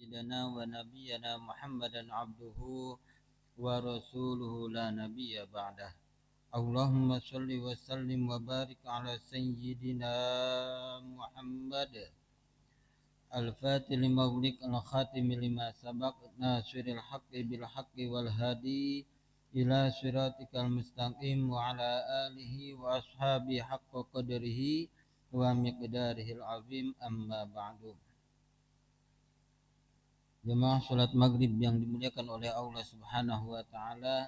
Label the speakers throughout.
Speaker 1: سيدنا ونبينا محمدا عبده ورسوله لا نبي بعده. اللهم صل وسلم وبارك على سيدنا محمد الفاتح لما أغلق الخاتم لما سبق ناصر الحق بالحق والهادي إلى صراطك المستقيم وعلى آله وأصحابه حق قدره ومقداره العظيم أما بعد. Jemaah salat maghrib yang dimuliakan oleh Allah Subhanahu wa taala,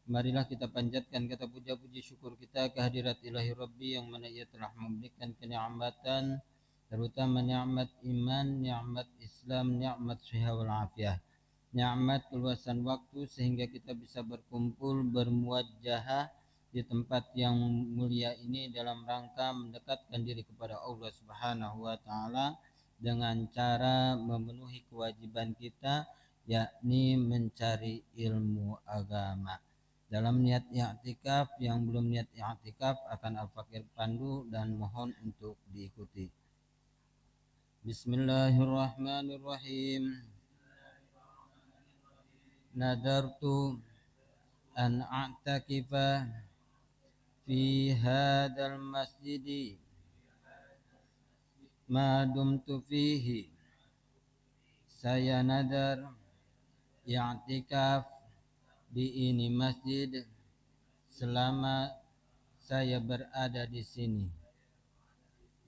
Speaker 1: marilah kita panjatkan kata puja-puji syukur kita kehadirat Ilahi Rabbi yang mana Ia telah memberikan kenikmatan, terutama nikmat iman, nikmat Islam, nikmat sehat wal afiah, nikmat keluasan waktu sehingga kita bisa berkumpul bermuajahah di tempat yang mulia ini dalam rangka mendekatkan diri kepada Allah Subhanahu wa taala dengan cara memenuhi kewajiban kita, yakni mencari ilmu agama. Dalam niat i'tikaf, yang belum niat i'tikaf akan Al-Fakir pandu dan mohon untuk diikuti. Bismillahirrahmanirrahim. Nadartu an a'takifa fi hadzal masjidi ma dumtu fihi. Saya nadar i'tikaf di ini masjid selama saya berada di sini.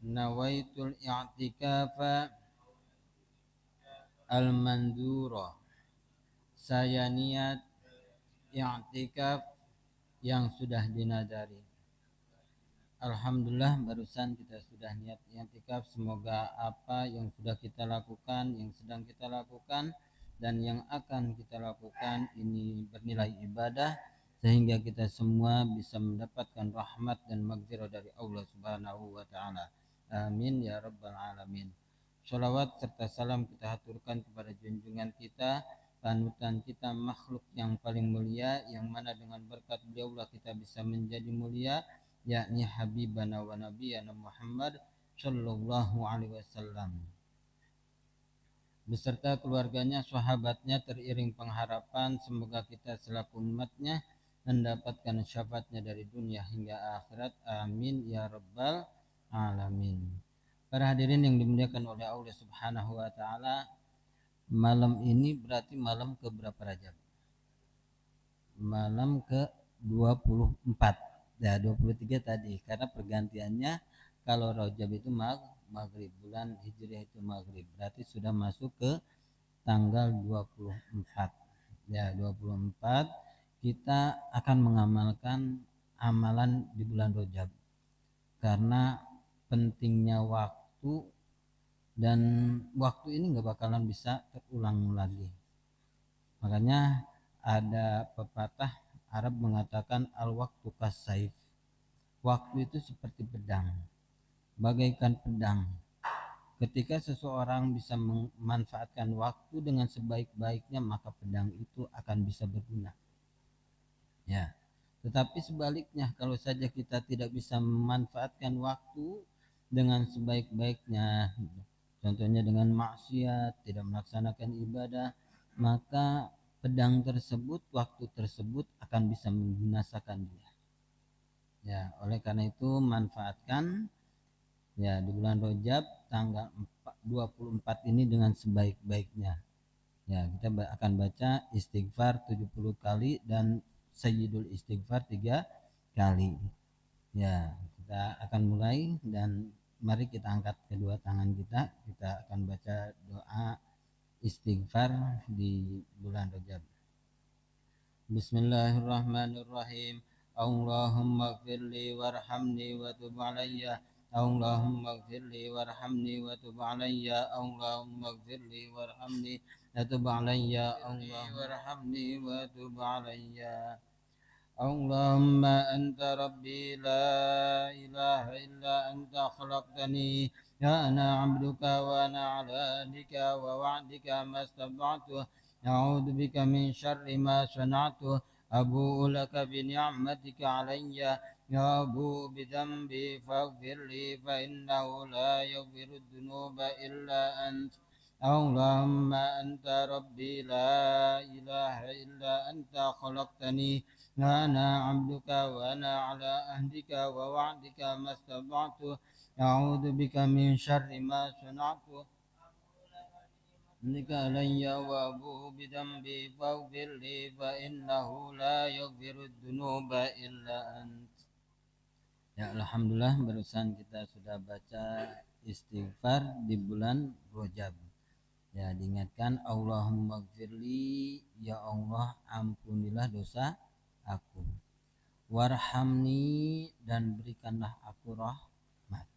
Speaker 1: Nawaitul i'tikafa al-mandura. Saya niat i'tikaf yang sudah dinadari. Alhamdulillah barusan kita sudah niat i'tikaf. Semoga apa yang sudah kita lakukan, yang sedang kita lakukan, dan yang akan kita lakukan ini bernilai ibadah sehingga kita semua bisa mendapatkan rahmat dan maghfirah dari Allah Subhanahu wa taala. Amin ya rabbal alamin. Sholawat serta salam kita haturkan kepada junjungan kita, panutan kita, makhluk yang paling mulia, yang mana dengan berkat beliaulah kita bisa menjadi mulia, yakni habibana wa nabiyana Muhammad sallallahu alaihi wasallam beserta keluarganya, sahabatnya, teriring pengharapan semoga kita selaku umatnya mendapatkan syafaatnya dari dunia hingga akhirat. Amin ya rabbal alamin. Para hadirin yang dimuliakan oleh Allah Subhanahu wa taala, malam ini berarti malam ke berapa Rajab? Malam ke 24. Ya 23 tadi, karena pergantiannya kalau Rajab itu maghrib, bulan Hijriah itu maghrib, berarti sudah masuk ke tanggal 24. Ya 24 kita akan mengamalkan amalan di bulan Rajab karena pentingnya waktu, dan waktu ini nggak bakalan bisa terulang lagi. Makanya ada pepatah Arab mengatakan al-waqtu kas-saif. Waktu itu seperti pedang, bagaikan pedang. Ketika seseorang bisa memanfaatkan waktu dengan sebaik-baiknya, maka pedang itu akan bisa berguna. Ya. Tetapi sebaliknya, kalau saja kita tidak bisa memanfaatkan waktu dengan sebaik-baiknya, contohnya dengan maksiat, tidak melaksanakan ibadah, maka pedang tersebut, waktu tersebut akan bisa membinasakan dia. Ya, oleh karena itu manfaatkan ya di bulan Rajab tanggal 24 ini dengan sebaik-baiknya. Ya, kita akan baca istighfar 70 kali dan sayyidul istighfar 3 kali. Ya, kita akan mulai dan mari kita angkat kedua tangan kita. Kita akan baca doa istighfar di bulan Rajab. Bismillahirrahmanirrahim. Allahumma ighfirli warhamni wa tub alayya. Allahumma ighfirli warhamni wa tub alayya. Allahumma ighfirli warhamni wa tub alayya. Allahumma warhamni wa tub alayya. Allahumma anta rabbi la ilaha illa anta khalaqtani ya ana abduka wa ana ala ahdika wa wa'dika mastata'tu a'udzu bika min syarri ma sana'tu abu'u laka bi ni'matika alayya ya abu bi dhanbi faghfir li fa innahu la yaghfiru dhunuba illa ant اللهم أنت ربي لا إله إلا أنت خلقتني وأنا عبدك وأنا على عهدك ووعدك ما استطعت أعوذ بك من شر ما صنعت بك علي وأبوء بذنبي فاغفر لي فإنه لا يغفر الذنوب إلا أنت. Ya, alhamdulillah barusan kita sudah baca istighfar di bulan Rajab. Ya, diingatkan Allahumma gfirli, ya Allah ampunilah dosa aku. Warhamni, dan berikanlah aku rahmat.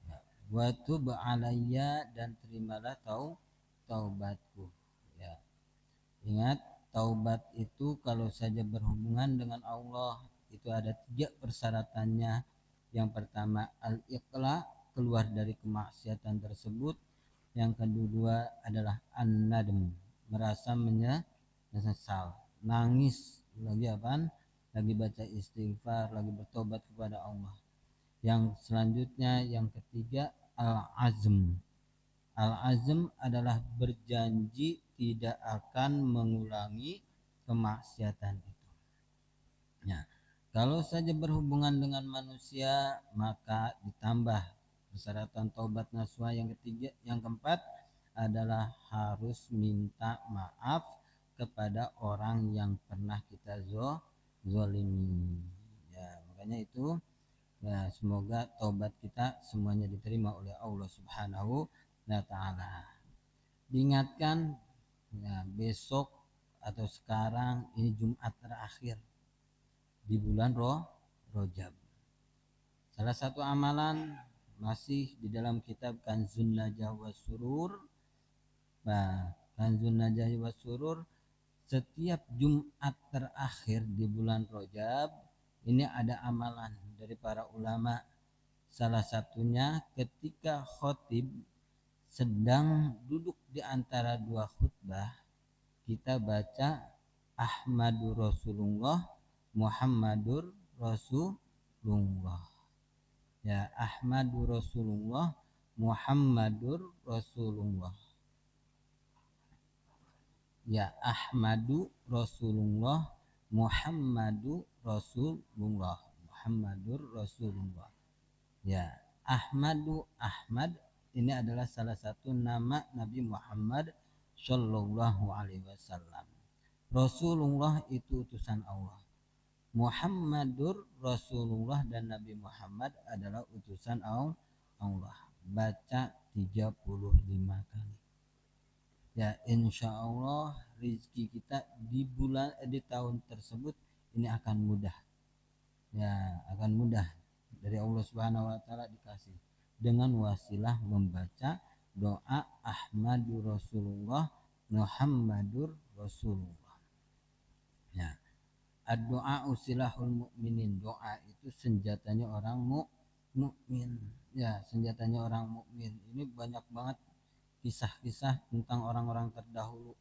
Speaker 1: Ya. Wa tub alayya, dan terimalah taubatku. Ya. Ingat, taubat itu kalau saja berhubungan dengan Allah itu ada 3 persyaratannya. Yang pertama al-iqla, keluar dari kemaksiatan tersebut. Yang kedua adalah an-nadm, merasa menyesal, nangis lagi apaan? Lagi baca istighfar, lagi bertobat kepada Allah. Yang selanjutnya yang ketiga al-azm. Al-azm adalah berjanji tidak akan mengulangi kemaksiatan itu. Ya, kalau saja berhubungan dengan manusia maka ditambah persyaratan taubat nasuha yang ketiga, yang keempat adalah harus minta maaf kepada orang yang pernah kita zolimi. Ya, makanya itu ya, semoga taubat kita semuanya diterima oleh Allah Subhanahu wa taala. Diingatkan ya, besok atau sekarang ini Jumat terakhir di bulan Rajab. Salah satu amalan masih di dalam kitab Kanzun Najah was Surur. Nah, Kanzun Najah was Surur, setiap Jumat terakhir di bulan Rajab ini ada amalan dari para ulama. Salah satunya ketika khotib sedang duduk di antara 2 khutbah, kita baca Ahmadur Rasulullah, Muhammadur Rasulullah. Ya, Ahmadur Rasulullah, Muhammadur Rasulullah. Ya, Ahmadu Rasulullah, Muhammadu Rasulullah, Muhammadur Rasulullah. Ya, Ahmad ini adalah salah satu nama Nabi Muhammad Shallallahu Alaihi Wasallam. Rasulullah itu utusan Allah. Muhammadur Rasulullah dan Nabi Muhammad adalah utusan Allah. Baca 35 kali. Ya, insya Allah rezeki kita di tahun tersebut ini akan mudah. Ya, akan mudah dari Allah Subhanahu wa taala dikasih dengan wasilah membaca doa Ahmadur Rasulullah, Muhammadur Rasulullah. Ya. Ad-doa usilahul mukminin, doa itu senjatanya orang mukmin. Ya, senjatanya orang mukmin. Ini banyak banget kisah-kisah tentang orang-orang terdahulu.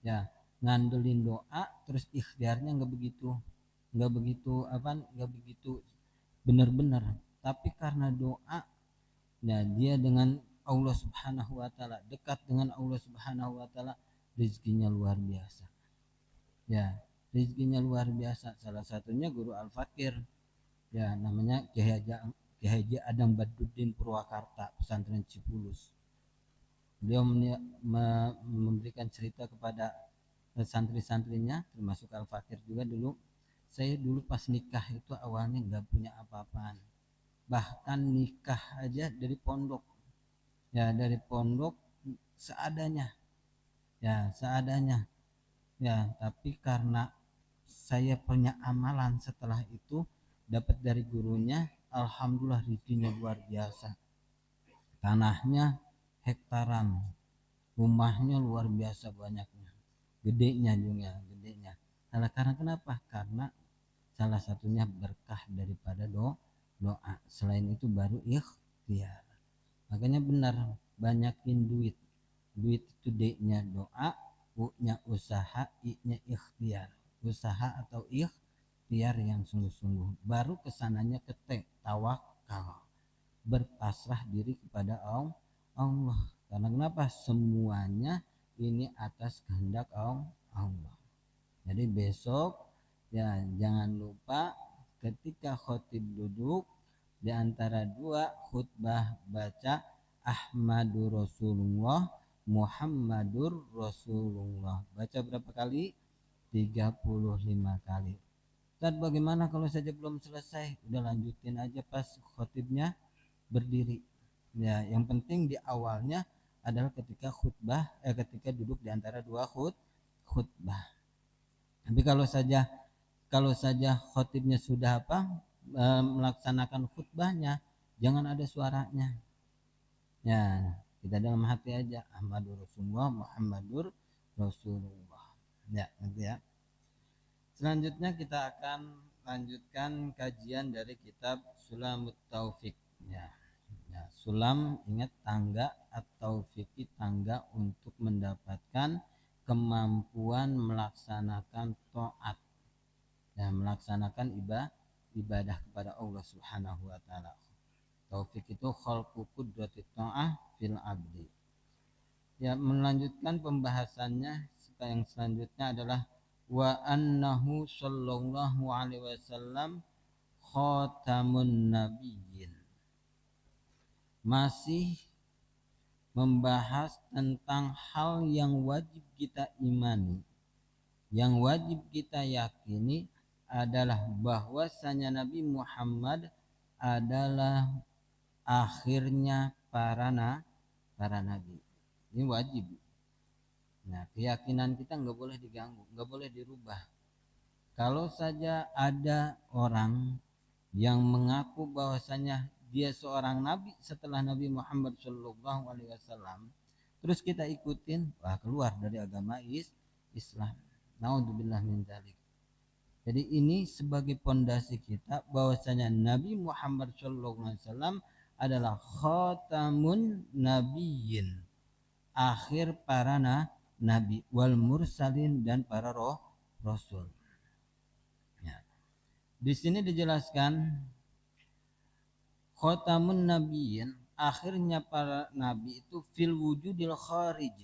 Speaker 1: Ya, ngandelin doa terus ikhtiarnya nggak begitu benar-benar, tapi karena doa, nah dia dengan Allah Subhanahu wa taala, dekat dengan Allah Subhanahu wa taala, rezekinya luar biasa. Ya, rezekinya luar biasa. Salah satunya guru Al-Fakir, ya namanya Kiai Haji Adam Badruddin Purwakarta, pesantren Cipulus. Beliau memberikan cerita kepada santri-santrinya, termasuk Al-Fakir juga dulu. Saya dulu pas nikah itu awalnya nggak punya apa-apaan, bahkan nikah aja dari pondok, ya dari pondok seadanya, ya tapi karena saya punya amalan setelah itu dapat dari gurunya, alhamdulillah rezekinya luar biasa. Tanahnya hektaran, rumahnya luar biasa banyaknya, gedenya. Karena kenapa? Karena salah satunya berkah daripada doa. Selain itu baru ikhtiar. Makanya benar, banyakin duit. Duit itu D-nya doa, U-nya usaha, I-nya ikhtiar. Usaha atau ikhtiar yang sungguh-sungguh. Baru kesananya ke T, tawakal. Berpasrah diri kepada Allah. Karena kenapa? Semuanya ini atas kehendak Allah. Jadi besok ya jangan lupa ketika khotib duduk di antara dua khutbah baca Ahmadur Rasulullah, Muhammadur Rasulullah. Baca berapa kali? 35 kali. Dan bagaimana kalau saja belum selesai? Udah lanjutin aja pas khotibnya berdiri. Ya, yang penting di awalnya adalah ketika ketika duduk di antara dua khutbah. Tapi kalau saja khotibnya sudah melaksanakan khutbahnya, jangan ada suaranya. Ya, kita dalam hati aja Ahmadur Rasulullah, Muhammadur Rasulullah. Ya, gitu ya. Selanjutnya kita akan lanjutkan kajian dari kitab Sulamut Taufik. Ya, sulam ingat tangga atau fikih tangga untuk mendapatkan kemampuan melaksanakan taat dan melaksanakan ibadah kepada Allah Subhanahu wa taala. Taufik itu khalqu qudratit ta'ah fil abdi. Ya, melanjutkan pembahasannya yang selanjutnya adalah wa annahu sallallahu alaihi wasallam khatamun nabiyyin. Masih membahas tentang hal yang wajib kita imani, yang wajib kita yakini adalah bahwasanya Nabi Muhammad adalah akhirnya para nabi. Ini wajib. Nah, keyakinan kita nggak boleh diganggu, nggak boleh dirubah. Kalau saja ada orang yang mengaku bahwasanya dia seorang nabi setelah Nabi Muhammad SAW, terus kita ikutin, wah keluar dari agama Islam. Naudzubillah min dzalik. Jadi ini sebagai pondasi kita bahwasanya Nabi Muhammad SAW adalah khatamun nabiyyin, akhir para nabi wal mursalin dan para rasul. Ya. Di sini dijelaskan khatamun nabiyyin, akhirnya para nabi itu fil wujudil kharij.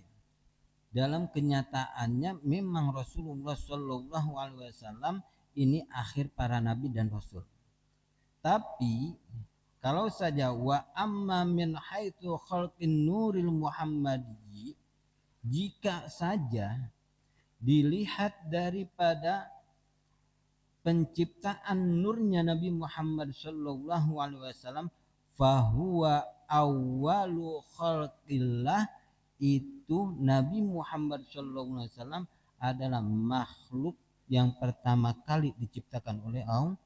Speaker 1: Dalam kenyataannya memang Rasulullah Shallallahu Alaihi Wasallam ini akhir para nabi dan rasul. Tapi kalau saja wa amma min haitsu khalqin nuril muhammadi, jika saja dilihat daripada penciptaan nurnya Nabi Muhammad Shallallahu Alaihi Wasallam, fahuwa awwalu khalqillah, itu Nabi Muhammad Shallallahu Alaihi Wasallam adalah makhluk yang pertama kali diciptakan oleh Allah.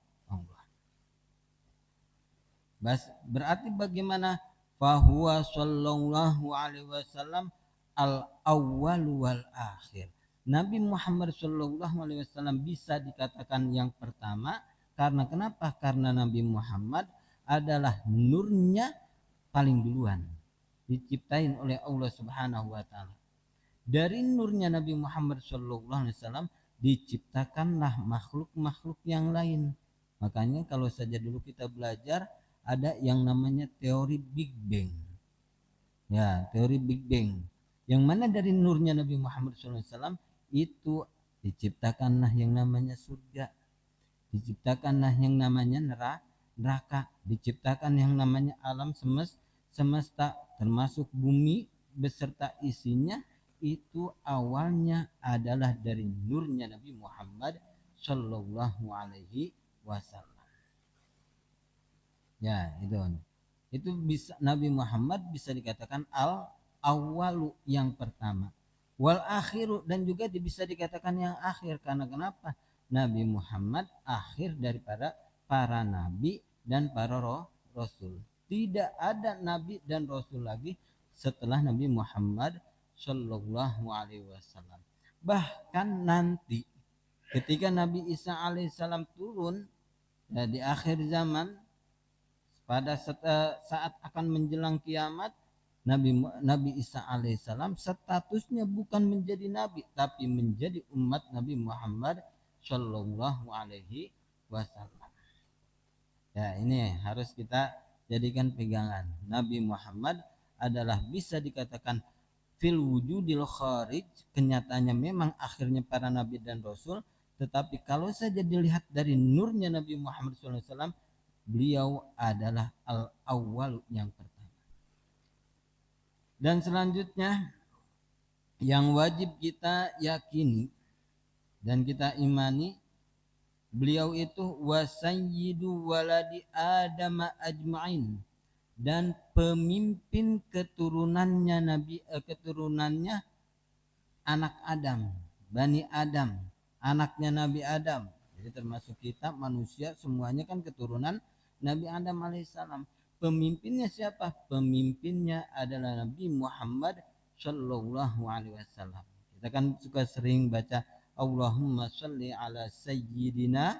Speaker 1: Berarti bagaimana? Fahuwa sallallahu alaihi wasallam al-awwal wal akhir. Nabi Muhammad sallallahu alaihi wasallam bisa dikatakan yang pertama karena kenapa? Karena Nabi Muhammad adalah nurnya paling duluan diciptain oleh Allah Subhanahu wa taala. Dari nurnya Nabi Muhammad sallallahu alaihi wasallam diciptakanlah makhluk-makhluk yang lain. Makanya kalau saja dulu kita belajar ada yang namanya teori Big Bang. Ya, teori Big Bang. Yang mana dari nurnya Nabi Muhammad SAW itu diciptakanlah yang namanya surga. Diciptakanlah yang namanya neraka. Diciptakan yang namanya alam semesta termasuk bumi beserta isinya, itu awalnya adalah dari nurnya Nabi Muhammad Sallallahu Alaihi Wasallam. Ya, itu bisa Nabi Muhammad bisa dikatakan al-awwalu, yang pertama, wal akhiru, dan juga bisa dikatakan yang akhir. Karena kenapa? Nabi Muhammad akhir daripada para nabi dan para rasul. Tidak ada nabi dan rasul lagi setelah Nabi Muhammad Shallallahu Alaihi Wasallam. Bahkan nanti ketika Nabi Isa alaihissalam turun ya, di akhir zaman, pada saat akan menjelang kiamat, Nabi Isa alaihissalam statusnya bukan menjadi nabi, tapi menjadi umat Nabi Muhammad Shallallahu Alaihi Wasallam. Ya, ini harus kita jadikan pegangan. Nabi Muhammad adalah bisa dikatakan fil wujudil kharij, kenyataannya memang akhirnya para nabi dan rasul, tetapi kalau saja dilihat dari nurnya Nabi Muhammad SAW, beliau adalah al-awwal yang pertama. Dan selanjutnya yang wajib kita yakini dan kita imani, beliau itu wasayyidu waladi Adam ajma'in, dan pemimpin keturunannya anak Adam, Bani Adam, anaknya Nabi Adam. Jadi termasuk kita manusia semuanya kan keturunan Nabi Adam alaihissalam. Pemimpinnya siapa? Pemimpinnya adalah Nabi Muhammad Shallallahu Alaihi Wasallam. Kita kan suka sering baca Allahumma sholli ala sayyidina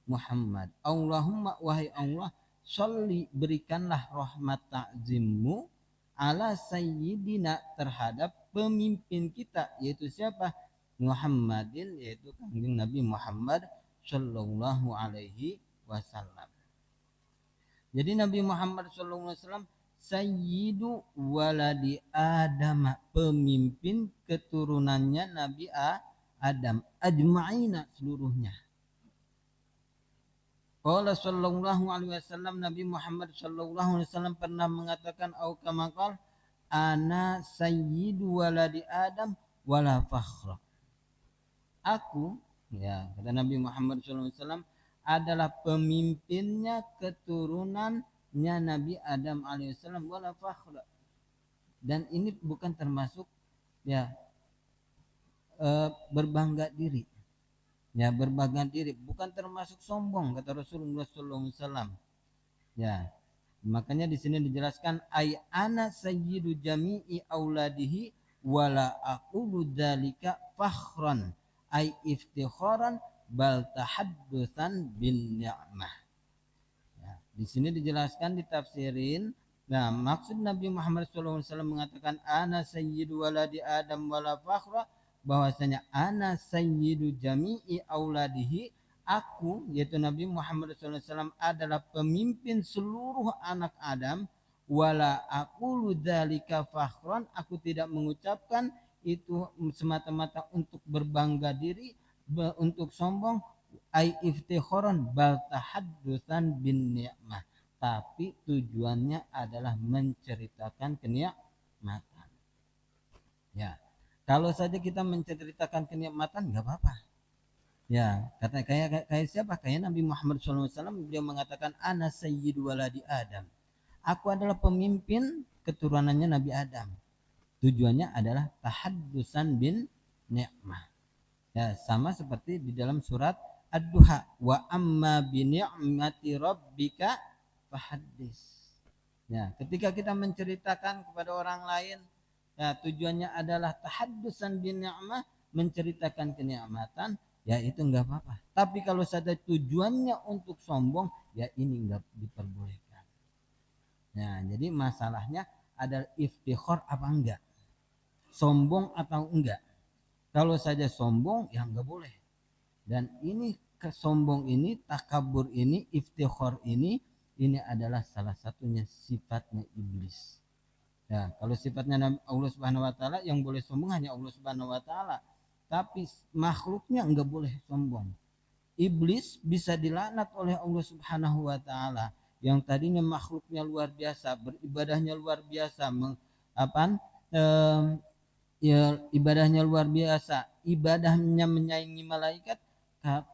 Speaker 1: Muhammad. Allahumma, wahai Allah, sholli, berikanlah rahmat ta'zimmu ala sayyidina, terhadap pemimpin kita, yaitu siapa? Muhammadin, yaitu kanjeng Nabi Muhammad Shallallahu Alaihi Wasallam. Jadi Nabi Muhammad Shallallahu Alaihi Wasallam sayyidu waladi Adam, pemimpin keturunannya Nabi Adam, ajma'ina, seluruhnya. Qala sallallahu alaihi wasallam, Nabi Muhammad sallallahu alaihi wasallam pernah mengatakan, au kama qala, ana sayyidu waladi Adam wala fakhra. Aku, ya, kata Nabi Muhammad sallallahu alaihi wasallam, adalah pemimpinnya keturunannya Nabi Adam alaihissalam, wala fakhra. Dan ini bukan termasuk ya berbangga diri. Ya, berbangga diri bukan termasuk sombong, kata Rasulullah SAW. Ya, makanya di sini dijelaskan ay ana sayyidu jami'i auladihi wala aqulu dzalika fakhran ay iftikharan bal tahaddutsan bin ni'mah. Ya, di sini dijelaskan, ditafsirin. Nah, maksud Nabi Muhammad SAW mengatakan ana sayyidu waladi Adam wala fakhra, bahwasanya ana sayyidu jami'i auladihi, aku, yaitu Nabi Muhammad SAW, adalah pemimpin seluruh anak Adam, wala aqulu dzalika fakhran, aku tidak mengucapkan itu semata-mata untuk berbangga diri, untuk sombong, ai iftikharan bal tahaddutsan bin ni'mah, tapi tujuannya adalah menceritakan kenikmatan. Ya, kalau saja kita menceritakan kenikmatan nggak apa-apa. Ya, kata kayak siapa? Kayak Nabi Muhammad SAW, beliau mengatakan ana sayyidu waladi Adam. Aku adalah pemimpin keturunannya Nabi Adam. Tujuannya adalah tahaddusan bin ni'mah. Ya, sama seperti di dalam surat Ad-Duha, wa amma bi ni'mati rabbika fahaddis. Ya, ketika kita menceritakan kepada orang lain, ya, tujuannya adalah tahaddusan bin ni'mah, menceritakan kenikmatan, ya itu enggak apa-apa. Tapi kalau saja tujuannya untuk sombong, ya ini enggak diperbolehkan. Nah, jadi masalahnya adalah iftikhar apa enggak, sombong atau enggak. Kalau saja sombong, ya enggak boleh. Dan ini kesombong ini, takabur ini, iftikhar ini adalah salah satunya sifatnya iblis. Ya, kalau sifatnya Allah Subhanahu wa taala, yang boleh sombong hanya Allah Subhanahu wa taala. Tapi makhluknya enggak boleh sombong. Iblis bisa dilaknat oleh Allah Subhanahu wa taala, yang tadinya makhluknya luar biasa, beribadahnya luar biasa, ya ibadahnya luar biasa, ibadahnya menyaingi malaikat,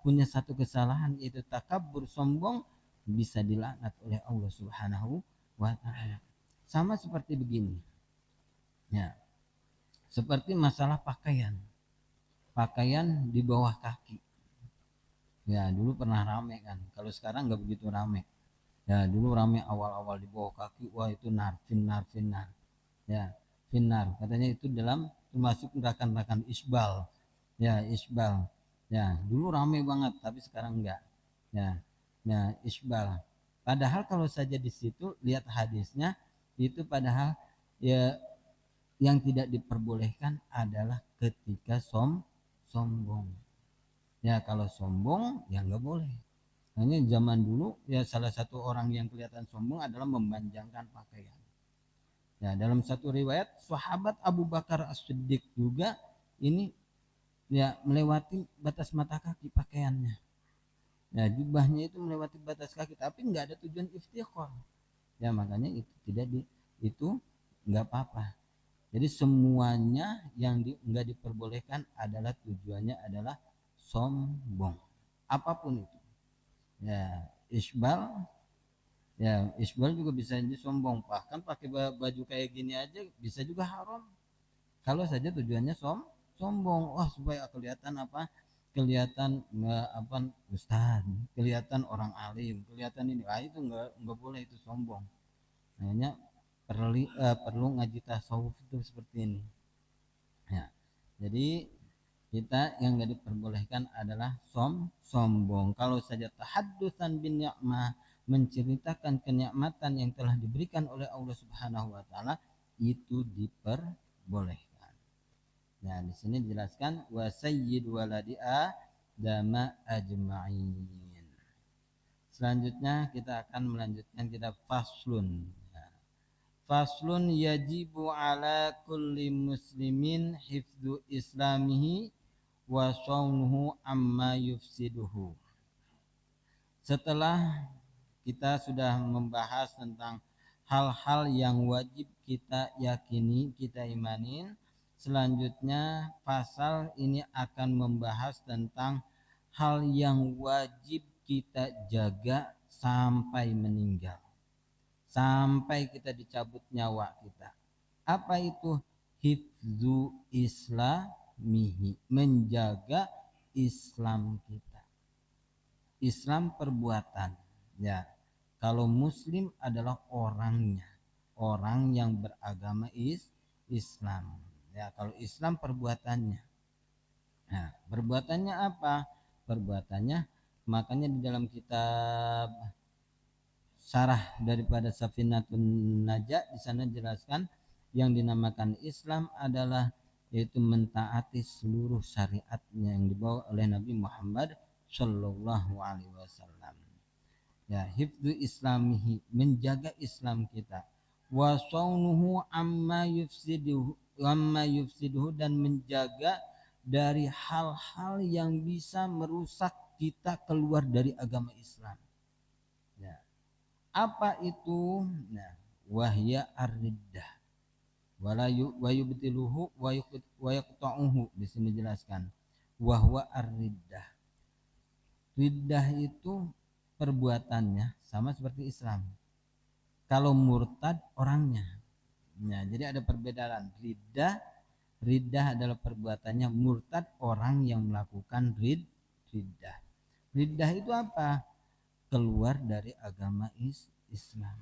Speaker 1: punya satu kesalahan yaitu takabur, sombong, bisa dilaknat oleh Allah Subhanahu wa taala. Sama seperti begini. Ya. Seperti masalah pakaian. Pakaian di bawah kaki. Ya, dulu pernah rame kan. Kalau sekarang nggak begitu rame. Ya, dulu rame awal-awal di bawah kaki. Wah, itu finnar. Ya, finnar. Katanya itu dalam termasuk rakan-rakan isbal. Ya, isbal. Ya, dulu rame banget, tapi sekarang enggak. Ya. Ya, isbal. Padahal kalau saja di situ lihat hadisnya, itu padahal ya yang tidak diperbolehkan adalah ketika sombong. Ya, kalau sombong ya nggak boleh. Hanya zaman dulu ya salah satu orang yang kelihatan sombong adalah memanjangkan pakaian. Ya, dalam satu riwayat sahabat Abu Bakar As-Siddiq juga ini ya melewati batas mata kaki pakaiannya. Ya, jubahnya itu melewati batas kaki tapi nggak ada tujuan iftikhar. Ya, makanya itu tidak itu nggak apa-apa. Jadi semuanya yang nggak diperbolehkan adalah tujuannya adalah sombong. Apapun itu. Ya, isbal ya isbal juga bisa jadi sombong, bahkan pakai baju kayak gini aja bisa juga haram kalau saja tujuannya sombong. Wah, supaya kelihatan apa, kelihatan apa ustaz, kelihatan orang alim, kelihatan ini, itu nggak boleh, itu sombong. Makanya perlu ngaji tasawuf itu seperti ini ya. Jadi kita yang nggak diperbolehkan adalah sombong. Kalau saja tahaddusan bin ni'mah, menceritakan kenikmatan yang telah diberikan oleh Allah Subhanahu wa taala, itu diperbolehkan. Nah, di sini dijelaskan wa sayyid waladi adama ajma'in. Selanjutnya kita akan melanjutkan kitab faslun. Faslun yajibu ala kulli muslimin hifdzu islamihi wa shaunuhu amma yufsiduhu. Setelah kita sudah membahas tentang hal-hal yang wajib kita yakini, kita imanin, selanjutnya pasal ini akan membahas tentang hal yang wajib kita jaga sampai meninggal, sampai kita dicabut nyawa kita. Apa itu? Hifzu islamihi, menjaga Islam kita. Islam perbuatan, ya. Kalau muslim adalah orangnya, orang yang beragama Islam. Ya, kalau Islam perbuatannya. Nah, perbuatannya apa? Perbuatannya, makanya di dalam kitab syarah daripada Safinatun Najah di sana jelaskan yang dinamakan Islam adalah yaitu mentaati seluruh syariatnya yang dibawa oleh Nabi Muhammad Shallallahu Alaihi Wasallam. Ya, hifdzu islamihi, menjaga Islam kita, wa saunuhu amma yufsiduhu, dan menjaga dari hal-hal yang bisa merusak kita keluar dari agama Islam. Ya. Apa itu? Nah, wahya ar-riddah wa yubtiluhu wa yaqta'uhu. Di sini jelaskan wahwa ar-riddah. Riddah itu perbuatannya sama seperti Islam. Kalau murtad orangnya. Nah, jadi ada perbedaan. Riddah adalah perbuatannya, murtad orang yang melakukan riddah. Riddah itu apa? Keluar dari agama Islam.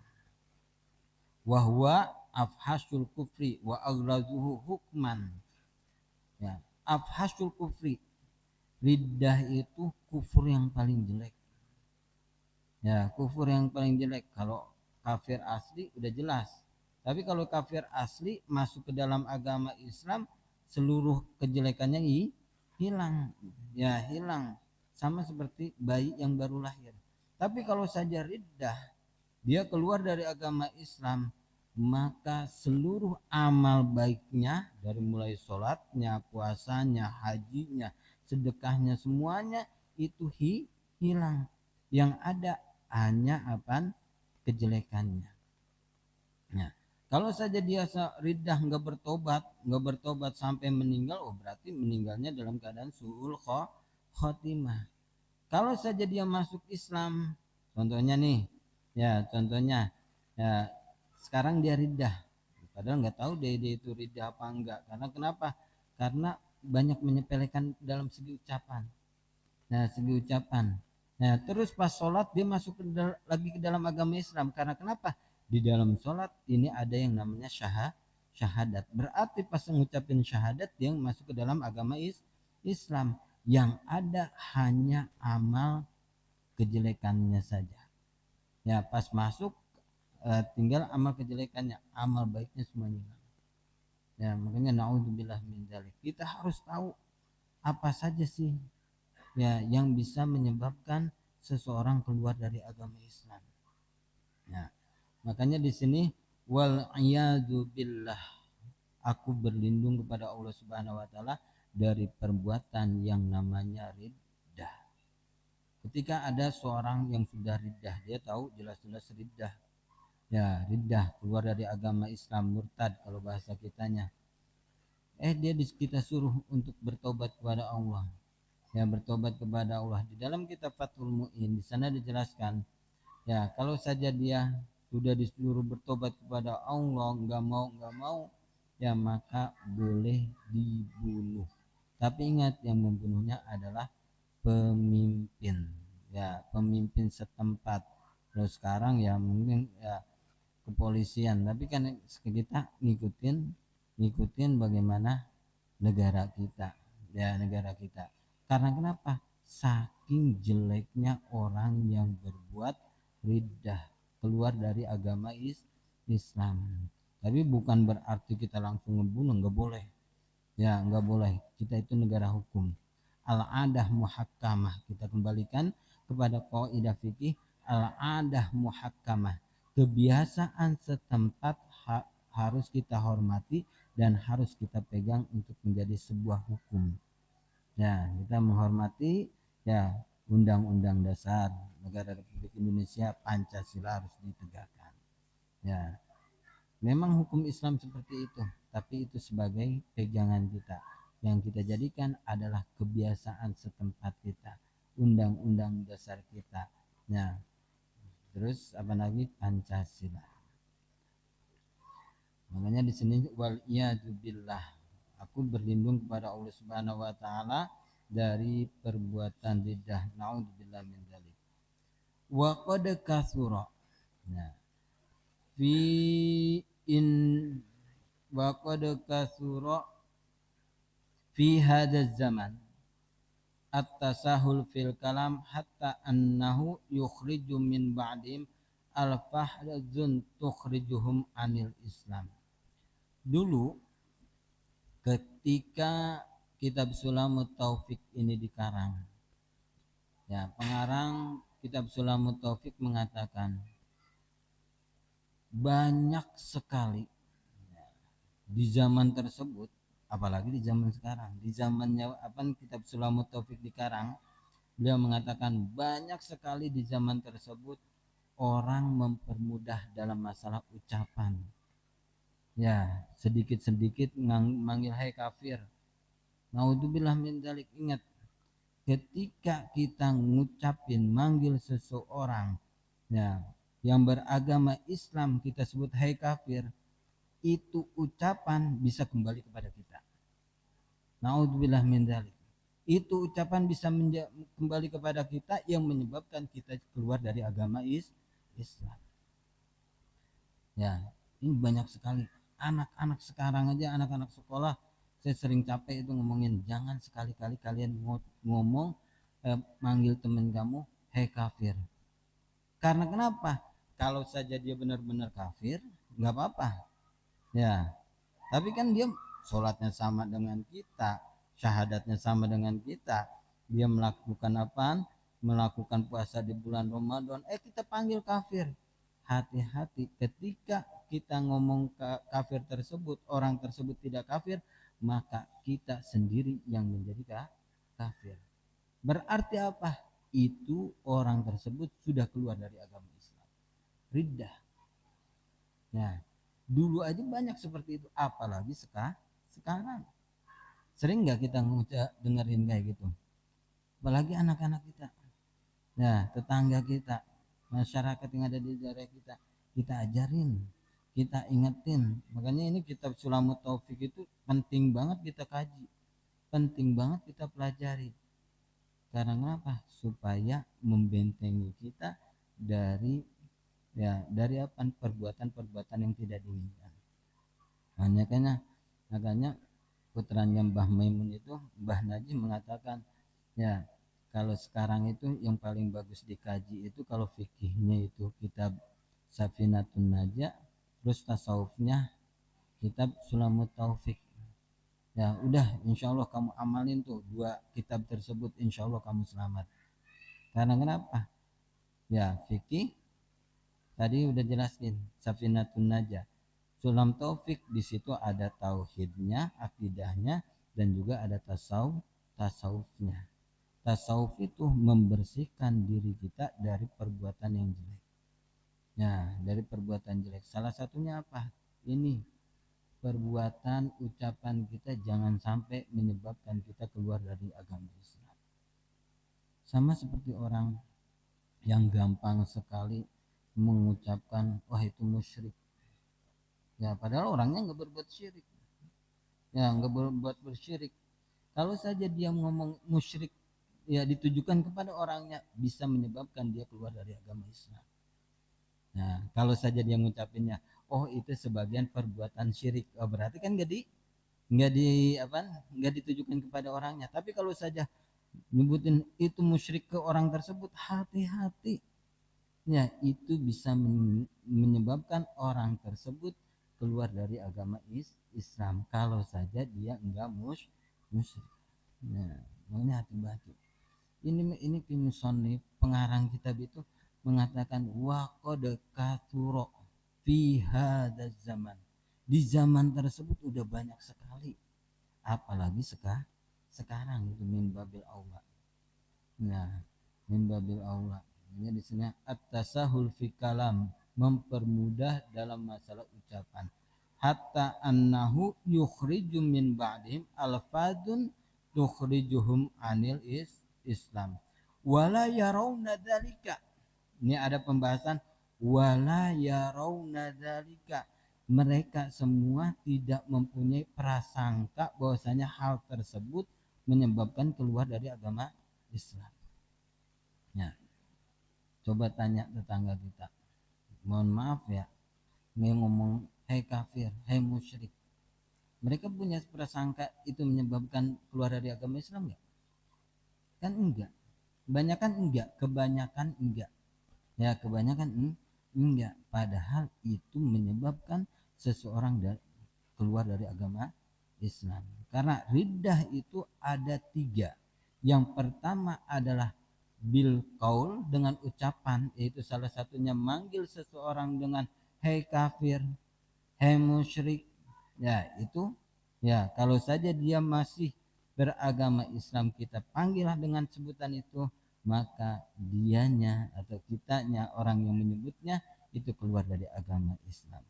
Speaker 1: Wahwa afhasul kufri wa aghlazuhu hukman. Ya, afhasul kufri, riddah itu kufur yang paling jelek. Ya, kufur yang paling jelek. Kalau kafir asli udah jelas. Tapi kalau kafir asli masuk ke dalam agama Islam, seluruh kejelekannya hilang. Ya, hilang. Sama seperti bayi yang baru lahir. Tapi kalau saja riddah, dia keluar dari agama Islam, maka seluruh amal baiknya dari mulai sholatnya, puasanya, hajinya, sedekahnya, semuanya itu hilang. Yang ada hanya apa? Kejelekannya. Nah, kalau saja dia riddah nggak bertobat sampai meninggal, oh berarti meninggalnya dalam keadaan su'ul khotimah. Kalau saja dia masuk Islam, contohnya nih, ya contohnya, ya sekarang dia riddah, padahal nggak tahu dia itu riddah apa enggak. Karena kenapa? Karena banyak menyepelekan dalam segi ucapan. Nah, segi ucapan. Nah, terus pas sholat dia masuk lagi ke dalam agama Islam. Karena kenapa? Di dalam sholat ini ada yang namanya syahadat. Berarti pas mengucapin syahadat dia masuk ke dalam agama Islam. Yang ada hanya amal kejelekannya saja. Ya, pas masuk tinggal amal kejelekannya, amal baiknya semuanya. Ya, makanya naudzubillah min dzalik. Kita harus tahu apa saja sih ya yang bisa menyebabkan seseorang keluar dari agama Islam. Nah, makanya di sini wal iyadu billah, aku berlindung kepada Allah Subhanahu wa taala dari perbuatan yang namanya riddah. Ketika ada seorang yang sudah riddah, dia tahu jelas-jelas riddah. Ya, riddah, keluar dari agama Islam, murtad kalau bahasa kitanya. Kita suruh untuk bertobat kepada Allah. Ya, bertobat kepada Allah. Di dalam kitab Fathul Mu'in di sana dijelaskan, ya, kalau saja dia sudah disuruh bertobat kepada Allah, nggak mau, ya maka boleh dibunuh. Tapi ingat, yang membunuhnya adalah pemimpin, ya pemimpin setempat. Kalau sekarang ya mungkin ya kepolisian, tapi kan kita ngikutin bagaimana negara kita, ya negara kita. Karena kenapa? Saking jeleknya orang yang berbuat riddah, keluar dari agama Islam. Tapi bukan berarti kita langsung ngebunuh, nggak boleh. Ya nggak boleh. Kita itu negara hukum. Al-adah muhakkamah. Kita kembalikan kepada kaidah fikih al-adah muhakkamah. Kebiasaan setempat harus kita hormati dan harus kita pegang untuk menjadi sebuah hukum. Ya, kita menghormati ya Undang-Undang Dasar Negara Republik Indonesia, Pancasila harus ditegakkan. Ya, memang hukum Islam seperti itu, tapi itu sebagai pegangan kita. Yang kita jadikan adalah kebiasaan setempat kita, Undang-Undang Dasar kita. Ya, terus apa lagi? Pancasila. Makanya di sini wal iyadu billah, aku berlindung kepada Allah Subhanahu wa taala dari perbuatan riddah. Naudzubillah min dzalik. Wa qad kasura. Nah, fi in wa qad kasura fi hadzal zaman at-tasahul fil kalam hatta annahu yukhriju min ba'dim al-fahdun tukhrijuhum anil Islam. Dulu ketika kitab Sulamut Taufik ini dikarang, ya pengarang kitab Sulamut Taufik mengatakan banyak sekali di zaman tersebut, apalagi di zaman sekarang, di zamannya apa kitab Sulamut Taufik dikarang, beliau mengatakan banyak sekali di zaman tersebut orang mempermudah dalam masalah ucapan. Ya, sedikit-sedikit manggil hai kafir. Naudzubillah min dzalik. Ingat, ketika kita ngucapin manggil seseorang ya yang beragama Islam, kita sebut hai kafir, itu ucapan bisa kembali kepada kita. Naudzubillah min dzalik. Itu ucapan bisa kembali kepada kita yang menyebabkan kita keluar dari agama Islam. Ya, ini banyak sekali anak-anak sekarang aja, anak-anak sekolah, saya sering capek itu ngomongin, jangan sekali-kali kalian ngomong manggil teman kamu hei kafir. Karena kenapa? Kalau saja dia benar-benar kafir nggak apa-apa, ya, tapi kan dia sholatnya sama dengan kita, syahadatnya sama dengan kita, dia melakukan apa? Melakukan puasa di bulan Ramadan, kita panggil kafir. Hati-hati ketika kita ngomong kafir tersebut, orang tersebut tidak kafir, maka kita sendiri yang menjadi kafir. Berarti apa? Itu orang tersebut sudah keluar dari agama Islam, riddah. Nah, dulu aja banyak seperti itu, apalagi sekarang. Sering nggak kita dengerin kayak gitu? Apalagi anak-anak kita, nah tetangga kita, masyarakat yang ada di daerah kita ajarin, kita ingetin. Makanya ini kitab Sulamut Taufik itu penting banget kita kaji, penting banget kita pelajari. Karena apa? Supaya membentengi kita dari apa? Perbuatan-perbuatan yang tidak diinginkan. Makanya putranya Mbah Maimun itu, Mbah Najih mengatakan, ya kalau sekarang itu yang paling bagus dikaji itu kalau fikihnya itu kitab Safinatun Najah, terus tasawufnya kitab Sulamut Taufik. Ya udah, insya Allah kamu amalin tuh dua kitab tersebut, insya Allah kamu selamat. Karena kenapa? Ya fikih tadi udah jelasin Safinatun Najah, Sulam taufik di situ ada tauhidnya, akidahnya, dan juga ada tasawufnya. Tasawuf itu membersihkan diri kita dari perbuatan yang jelek. Ya, dari perbuatan jelek. Salah satunya apa? Ini perbuatan ucapan kita jangan sampai menyebabkan kita keluar dari agama Islam. Sama seperti orang yang gampang sekali mengucapkan wah itu musyrik. Ya, padahal orangnya nggak berbuat syirik. Ya, nggak berbuat bersyirik. Kalau saja dia ngomong musyrik ya ditujukan kepada orangnya bisa menyebabkan dia keluar dari agama Islam. Nah, kalau saja dia ngucapinnya, oh itu sebagian perbuatan syirik, oh, berarti kan nggak di apa nggak ditujukan kepada orangnya. Tapi kalau saja nyebutin itu musyrik ke orang tersebut, hati-hati. Ya, itu bisa menyebabkan orang tersebut keluar dari agama Islam kalau saja dia enggak musyrik. Nah, makanya hati-hati. Ini musannif pengarang kitab itu mengatakan wa qad kathura fi hadzal zaman. Di zaman tersebut udah banyak sekali. Apalagi sekarang itu min babil aula. Nah, min babil aula. Ini di sini at-tasahul fi kalam, mempermudah dalam masalah ucapan. Hatta annahu yukhriju min ba'dihim alfadun tukhrijuhum anil Islam. Wala yarawna dzalika. Ini ada pembahasan wala yarawna dzalika. Mereka semua tidak mempunyai prasangka bahwasanya hal tersebut menyebabkan keluar dari agama Islam. Ya, coba tanya tetangga kita. Mohon maaf ya, ngomong hei kafir, hei musyrik. Mereka punya prasangka itu menyebabkan keluar dari agama Islam enggak? Kan enggak. Kebanyakan enggak. Ya, kebanyakan enggak. Padahal itu menyebabkan seseorang keluar dari agama Islam. Karena riddah itu ada 3. Yang pertama adalah bil qaul, dengan ucapan, yaitu salah satunya manggil seseorang dengan hei kafir, hei musyrik. Ya, itu ya kalau saja dia masih beragama Islam kita panggillah dengan sebutan itu, maka dianya atau kitanya orang yang menyebutnya itu keluar dari agama Islam.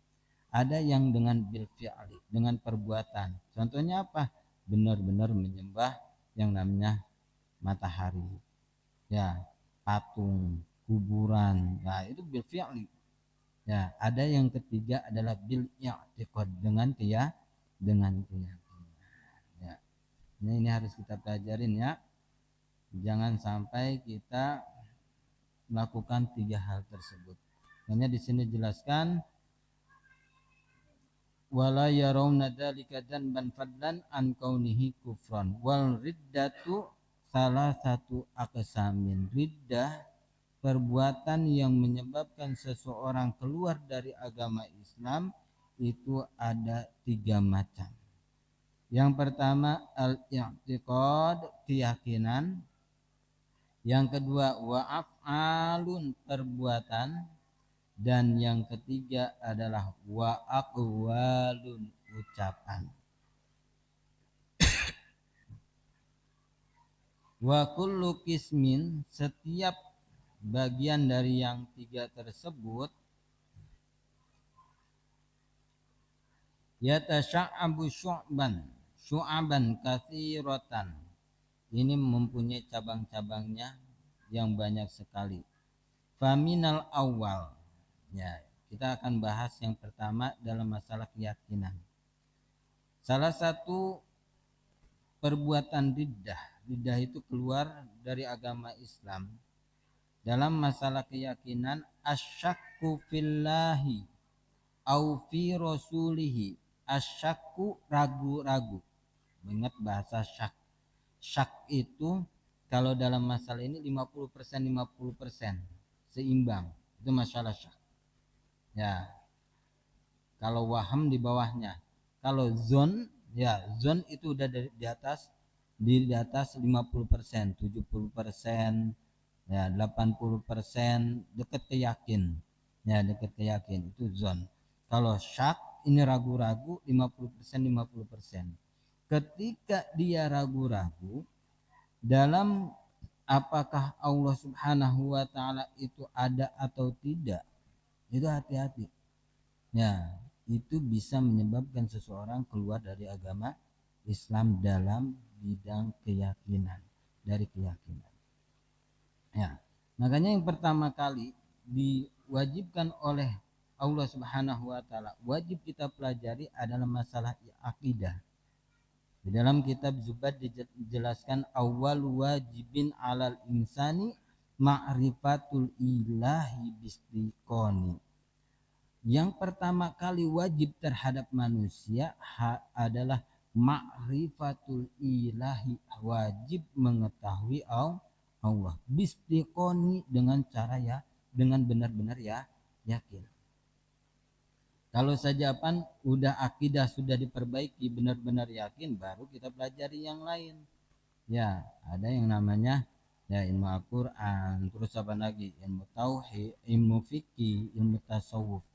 Speaker 1: Ada yang dengan bil fi'li, dengan perbuatan. Contohnya apa? Benar-benar menyembah yang namanya matahari, ya, patung, kuburan. Nah, itu bil fi'li. Ya, ada yang ketiga adalah bil i'tiqad, dengan keyakinan. Ya. Ini harus kita pelajarin ya. Jangan sampai kita melakukan 3 hal tersebut. Makanya di sini jelaskan wala yarawna dzalika dzanban fadlan an kaunihi kufran wal riddatu salah satu aqsamin. Riddah perbuatan yang menyebabkan seseorang keluar dari agama Islam itu ada 3 macam. Yang pertama al-i'tiqad, keyakinan. Yang kedua wa af'alun, perbuatan. Dan yang ketiga adalah wa aqwalun, ucapan. Wa kullu qismin, setiap bagian dari yang 3 tersebut yatasya'abu syu'aban katsiratan. Ini mempunyai cabang-cabangnya yang banyak sekali. Faminal awal. Ya, kita akan bahas yang pertama dalam masalah keyakinan. Salah satu perbuatan riddah itu keluar dari agama Islam dalam masalah keyakinan, asyakku fillahi au fi rasulihi. Asyakku, ragu-ragu. Ingat bahasa syak. Syak itu kalau dalam masalah ini 50% 50%, seimbang. Itu masalah syak. Ya. Kalau waham di bawahnya. Kalau zon, ya zon itu udah di atas 50%, 70%, ya 80%, dekat ke yakin. Ya, dekat ke yakin itu zon. Kalau syak ini ragu-ragu 50%. Ketika dia ragu-ragu dalam apakah Allah Subhanahu wa taala itu ada atau tidak, itu hati-hati. Ya, itu bisa menyebabkan seseorang keluar dari agama Islam dalam bidang keyakinan, dari keyakinan. Ya, makanya yang pertama kali diwajibkan oleh Allah Subhanahu wa taala wajib kita pelajari adalah masalah akidah. Di dalam kitab Zubat dijelaskan awal wajibin alal insani ma'rifatul ilahi bistiqoni. Yang pertama kali wajib terhadap manusia adalah ma'rifatul ilahi, wajib mengetahui Allah bistiqoni, dengan cara dengan benar-benar yakin. Kalau saja udah akidah sudah diperbaiki, benar-benar yakin, baru kita pelajari yang lain. Ya, ada yang namanya ya ilmu Al-Qur'an, terus apa lagi? Ilmu tauhid, ilmu fikih, ilmu tasawuf.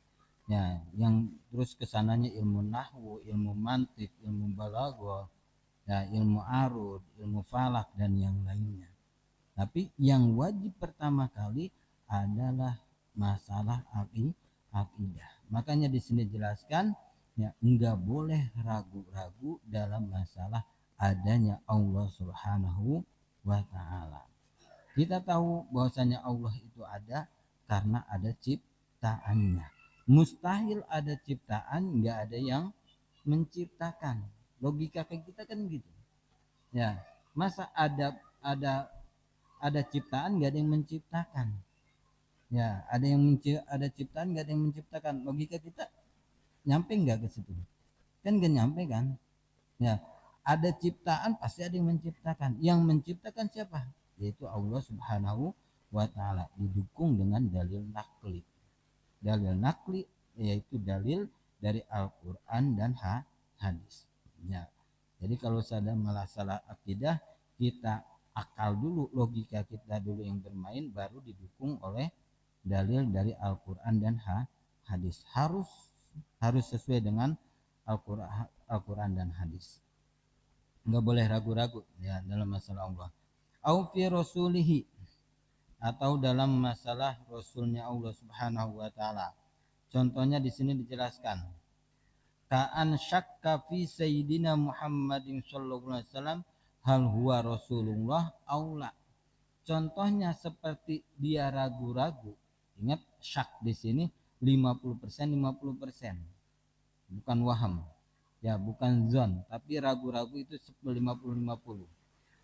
Speaker 1: Ya, yang terus kesananya ilmu nahwu, ilmu mantik, ilmu balaghah, ya ilmu arud, ilmu falak dan yang lainnya. Tapi yang wajib pertama kali adalah masalah akidah. Makanya di sini jelaskan ya enggak boleh ragu-ragu dalam masalah adanya Allah Subhanahu wa taala. Kita tahu bahwasanya Allah itu ada karena ada ciptaannya. Mustahil ada ciptaan, enggak ada yang menciptakan. Logika kayak kita kan gitu. Ya, masa ada ciptaan enggak ada yang menciptakan. Ya, ada ciptaan nggak ada yang menciptakan. Logika kita nyampe nggak ke situ? Kan nggak nyampe kan? Ya, ada ciptaan pasti ada yang menciptakan. Yang menciptakan siapa? Yaitu Allah Subhanahu wa taala, didukung dengan dalil nakli. Dalil nakli yaitu dalil dari Al-Qur'an dan hadis. Ya. Jadi kalau ada masalah akidah, kita akal dulu, logika kita dulu yang bermain, baru didukung oleh dalil dari Al-Qur'an dan hadis. Harus sesuai dengan Al-Qur'an dan hadis. Enggak boleh ragu-ragu ya dalam masalah Allah. Au fi rasulihi, atau dalam masalah rasulnya Allah Subhanahu wa taala. Contohnya di sini dijelaskan ka'an syakka fi sayyidina Muhammadin sallallahu alaihi wasallam hal huwa rasulullah aula. Contohnya seperti dia ragu-ragu. Ingat syak di sini 50% 50%. Bukan waham. Ya, bukan zon, tapi ragu-ragu itu 50-50.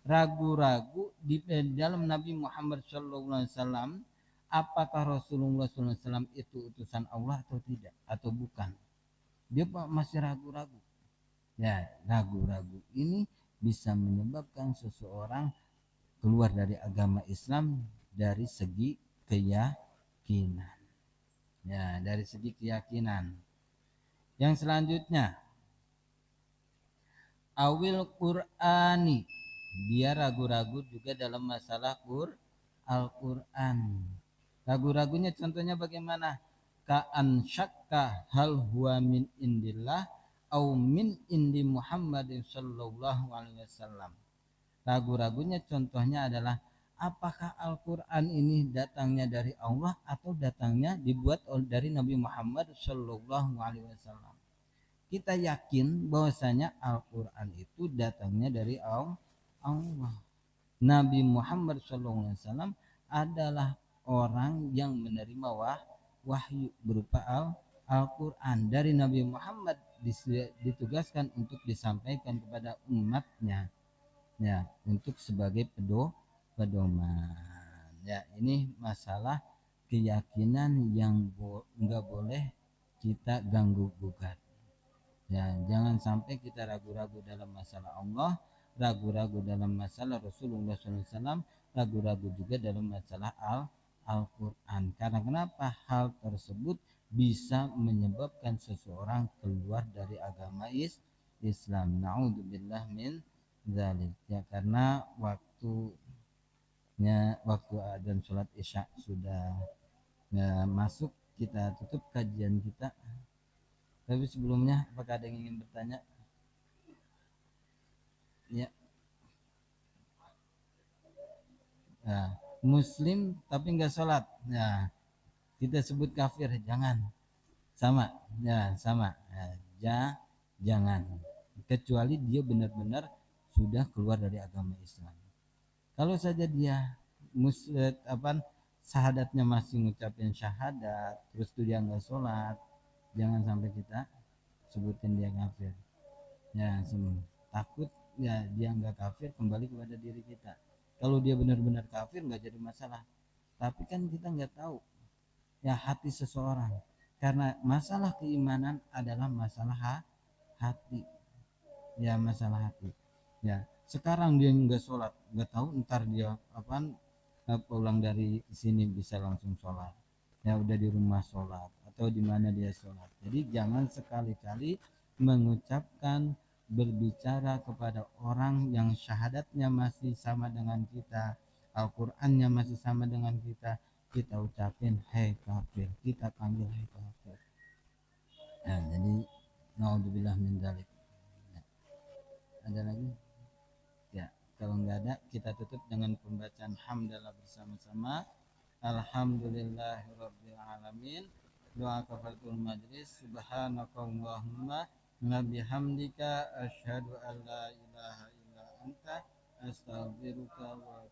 Speaker 1: Ragu-ragu di dalam Nabi Muhammad SAW, apakah Rasulullah SAW itu utusan Allah atau tidak, atau bukan. Dia masih ragu-ragu. Ya, ragu-ragu ini bisa menyebabkan seseorang keluar dari agama Islam dari segi keyakinan. Ya, dari segi keyakinan. Yang selanjutnya, awil Qur'ani, dia ragu-ragu juga dalam masalah Al-Qur'an. Ragu-ragunya contohnya bagaimana? Ka'an syakka hal huwa min indillah au min indi Muhammadin sallallahu alaihi wasallam. Ragu-ragunya contohnya adalah apakah Al-Qur'an ini datangnya dari Allah atau datangnya dibuat dari Nabi Muhammad sallallahu alaihi wasallam. Kita yakin bahwasanya Al-Qur'an itu datangnya dari Allah. Nabi Muhammad SAW adalah orang yang menerima wahyu berupa Al-Qur'an. Dari Nabi Muhammad ditugaskan untuk disampaikan kepada umatnya, ya, untuk sebagai pedoman. Ya, ini masalah keyakinan yang enggak boleh kita ganggu gugat. Ya, jangan sampai kita ragu-ragu dalam masalah Allah, ragu-ragu dalam masalah Rasulullah SAW, ragu-ragu juga dalam masalah Al-Quran. Karena kenapa? Hal tersebut bisa menyebabkan seseorang keluar dari agama Islam. Na'udzubillah min dzalik. Ya, karena waktu adzan sholat isya sudah masuk, kita tutup kajian kita Tapi sebelumnya apakah ada yang ingin bertanya? Ya. Nah, Muslim tapi nggak sholat, nah kita sebut kafir, jangan. Sama, ya sama. Nah, jangan. Kecuali dia benar-benar sudah keluar dari agama Islam. Kalau saja dia muslim apa syahadatnya masih ngucapin syahadat, terus tuh dia nggak sholat, jangan sampai kita sebutin dia kafir. Ya, takut ya dia nggak kafir kembali kepada diri kita. Kalau dia benar-benar kafir nggak jadi masalah. Tapi kan kita nggak tahu ya hati seseorang. Karena masalah keimanan adalah masalah hati. Ya masalah hati. Ya sekarang dia nggak sholat, nggak tahu ntar dia pulang dari sini bisa langsung sholat. Ya udah di rumah sholat atau di mana dia sholat. Jadi jangan sekali-kali mengucapkan berbicara kepada orang yang syahadatnya masih sama dengan kita, Al-Qur'annya masih sama dengan kita ucapin hai kafir, kita panggil hai kafir. Nah, jadi naudzubillah min dzalik. Ya, ada lagi? Ya, kalau nggak ada kita tutup dengan pembacaan hamdalah bersama-sama. Alhamdulillahirabbil alamin. Doa kafaratul majlis. Subhanakallahumma wa bihamdika asyhadu an la ilaha illa anta astaghfiruka wa